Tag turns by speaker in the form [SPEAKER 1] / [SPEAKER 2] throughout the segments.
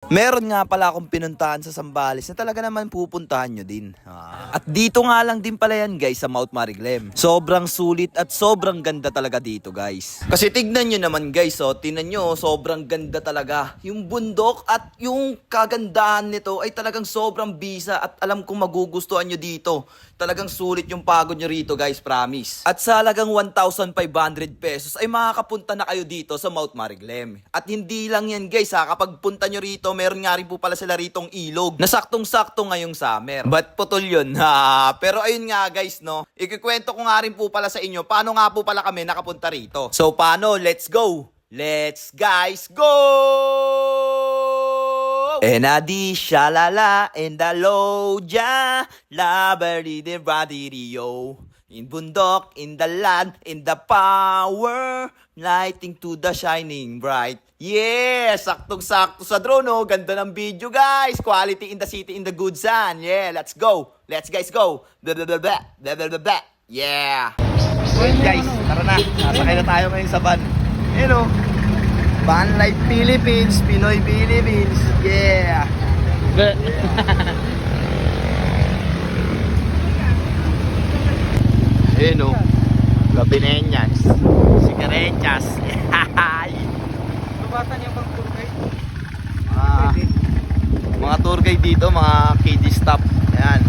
[SPEAKER 1] Meron nga pala akong pinuntahan sa Zambales na talaga naman pupuntahan nyo din. At dito nga lang din pala yan guys sa Mount Mariglem. Sobrang sulit at sobrang ganda talaga dito guys. Kasi tignan nyo naman guys, tignan nyo, sobrang ganda talaga. Yung bundok at yung kagandahan nito ay talagang sobrang bisa at alam kong magugustuhan nyo dito. Talagang sulit yung pagod nyo rito guys, promise. At sa halagang 1,500 pesos ay makakapunta na kayo dito sa Mount Mariglem. At hindi lang yan guys kapag punta nyo rito, meron nga rin po pala sila ritong ilog na saktong-sakto ngayong summer. But putol yun ha. Pero ayun nga guys no, ikikwento ko nga rin po pala sa inyo paano nga po pala kami nakapunta rito. So paano? Let's go! Let's guys go! Enadi shalala and the loja la bari de radirio. In bundok, in the land, in the power, lighting to the shining bright. Yes! Saktong-sakto sa drone, oh. Ganda ng video, guys. Quality in the city, in the good sun. Yeah, let's go. Let's guys go. Yeah. Well, guys, tara na. Nasakay na tayo ngayon sa van. Hello. Van Life Philippines, Pinoy Philippines. Yeah. Hello. Gabinenyas. Sigarechas.
[SPEAKER 2] Lubatan yung pang tour guide.
[SPEAKER 1] Mga tour guide dito, mga KD stop. Ayan.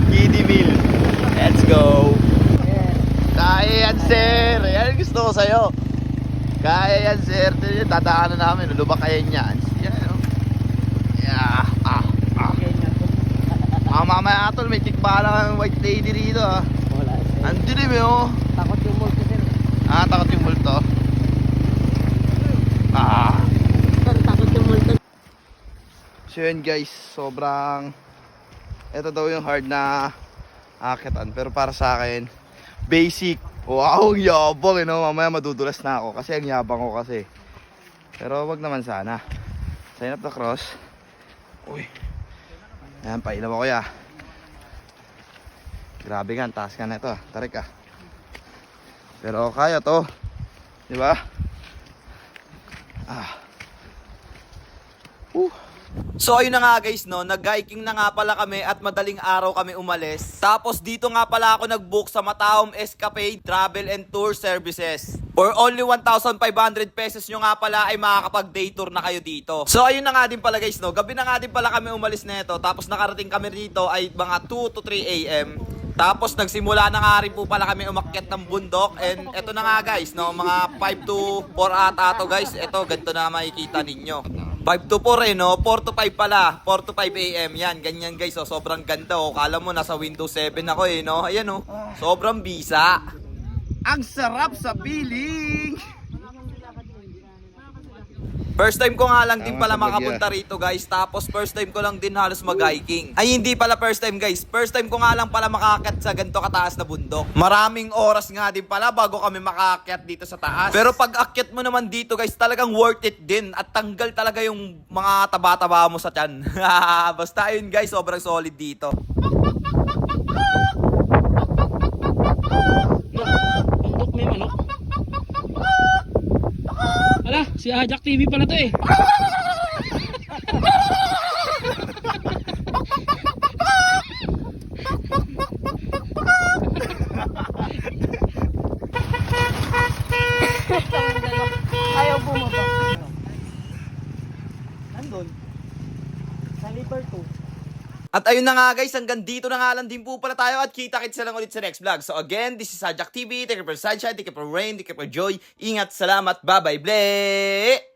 [SPEAKER 1] KD meal. Let's go. Kaya yan, sir. Ayan, gusto ko sa'yo. Kaya yan, sir. Tataanan namin. Lubak kaya yan. Yan. Yeah. Mamaya atol, may tikpala ng white lady rito ha.
[SPEAKER 2] Wala sir.
[SPEAKER 1] Andilim eh oh.
[SPEAKER 2] Takot yung multo sir.
[SPEAKER 1] Takot yung multo.
[SPEAKER 2] Sir, takot yung multo.
[SPEAKER 1] So yun guys, sobrang ito daw yung hard na akitan. Pero para sa akin, basic. Wow, yabang eh no. Mamaya madudulas na ako kasi ang yabang ko kasi. Pero wag naman sana. Sign up the cross. Uy. Ayan, pailaw ako ya. Grabe ka, taas ka na ito. Tarik ka. Pero kaya to. Diba? So ayun na nga guys no, nag-hiking na nga pala kami at madaling araw kami umalis. Tapos dito nga pala ako nag-book sa Mataom Escapade Travel and Tour Services. For only 1,500 pesos nyo nga pala ay makakapag-day tour na kayo dito. So ayun na nga din pala guys no, gabi na nga din pala kami umalis nito. Tapos nakarating kami rito ay mga 2 to 3 AM. Tapos nagsimula na nga rin po pala kami umakyat ng bundok. And eto na nga guys no, mga 5 to 4 ata to guys. Eto, ganito na makikita ninyo. 5 to 4 eh no, 4 to 5 pala, 4 to 5 AM yan, ganyan guys sobrang ganda kala mo nasa Windows 7 ako eh no, ayan sobrang bisa. Ang sarap sa feeling. First time ko nga lang din pala makapunta rito guys. Tapos first time ko lang din halos mag-hiking. Ay hindi pala first time guys. First time ko nga lang pala makaakyat sa ganito kataas na bundok. Maraming oras nga din pala bago kami makaakyat dito sa taas. Pero pag akyat mo naman dito guys, talagang worth it din. At tanggal talaga yung mga taba-taba mo sa tiyan. Basta ayun guys, sobrang solid dito.
[SPEAKER 2] Bundok may manok. Ala, si Ajak TV pala to eh. Ayaw bumaba. Nandun. Sa liver 2.
[SPEAKER 1] At ayun na nga guys, hanggang dito na nga lang din po pala tayo at kita-kits na lang ulit sa next vlog. So again, this is Sajak TV. Thank you for sunshine, thank you for rain, thank you for joy. Ingat, salamat, bye-bye, bleh!